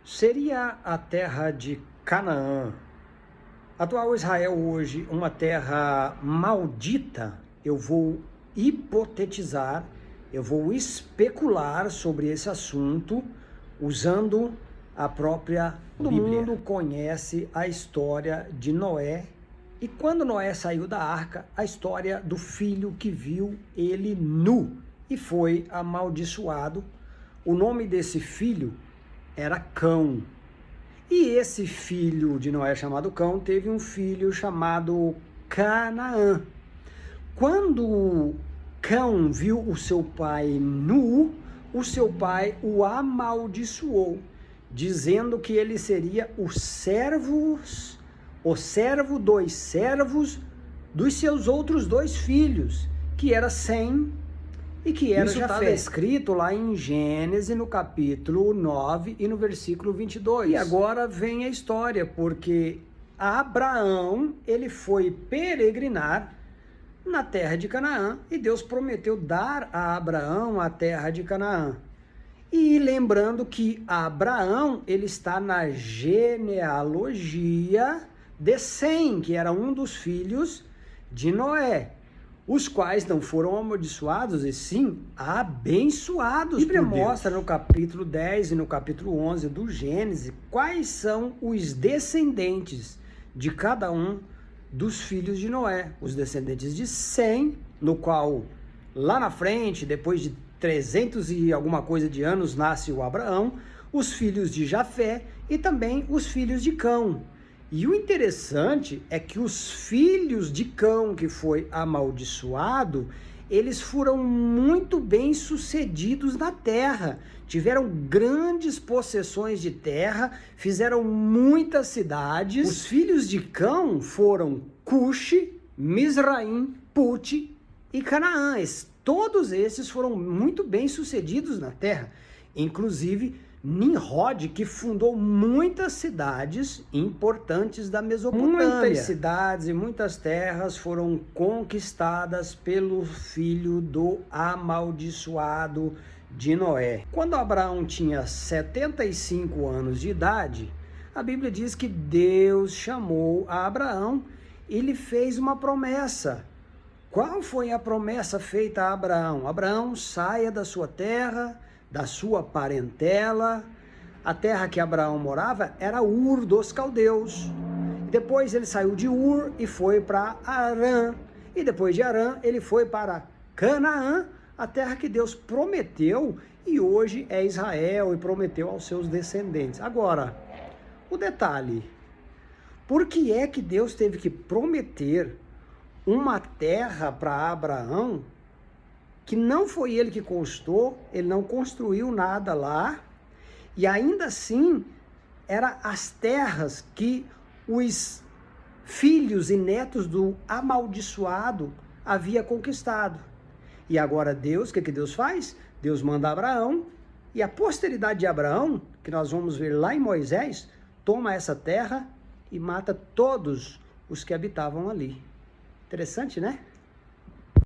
seria a terra de Canaã, atual Israel hoje, uma terra maldita? Eu vou hipotetizar, eu vou especular sobre esse assunto usando a própria Bíblia. Todo mundo conhece a história de Noé, e quando Noé saiu da arca, a história do filho que viu ele nu e foi amaldiçoado. O nome desse filho era Cão. E esse filho de Noé, chamado Cão, teve um filho chamado Canaã. Quando Cão viu o seu pai nu, o seu pai o amaldiçoou, dizendo que ele seria o servo dos servos dos seus outros dois filhos, que era Sem e que era Jafé. Isso estava escrito lá em Gênesis, no capítulo 9 e no versículo 22. E agora vem a história, porque Abraão, ele foi peregrinar na terra de Canaã, e Deus prometeu dar a Abraão a terra de Canaã. E lembrando que Abraão, ele está na genealogia de Sem, que era um dos filhos de Noé, os quais não foram amaldiçoados, e sim abençoados. A Bíblia mostra no capítulo 10 e no capítulo 11 do Gênesis quais são os descendentes de cada um dos filhos de Noé. Os descendentes de Sem, no qual lá na frente, depois de 300 e alguma coisa de anos, nasce o Abraão, os filhos de Jafé e também os filhos de Cão. E o interessante é que os filhos de Cão, que foi amaldiçoado, eles foram muito bem sucedidos na terra, tiveram grandes possessões de terra, fizeram muitas cidades. Os filhos de Cão foram Cuxi, Mizraim, Put e Canaã. Todos esses foram muito bem sucedidos na terra, inclusive Nimrod, que fundou muitas cidades importantes da Mesopotâmia. Muitas cidades e muitas terras foram conquistadas pelo filho do amaldiçoado de Noé. Quando Abraão tinha 75 anos de idade, a Bíblia diz que Deus chamou a Abraão e lhe fez uma promessa. Qual foi a promessa feita a Abraão? Abraão, saia da sua terra, da sua parentela. A terra que Abraão morava era Ur dos Caldeus. Depois ele saiu de Ur e foi para Harã. E depois de Harã ele foi para Canaã, a terra que Deus prometeu e hoje é Israel, e prometeu aos seus descendentes. Agora, o detalhe: por que é que Deus teve que prometer uma terra para Abraão que não foi ele que conquistou, ele não construiu nada lá, e ainda assim eram as terras que os filhos e netos do amaldiçoado havia conquistado? E agora Deus, o que Deus faz? Deus manda Abraão, e a posteridade de Abraão, que nós vamos ver lá em Moisés, toma essa terra e mata todos os que habitavam ali. Interessante, né?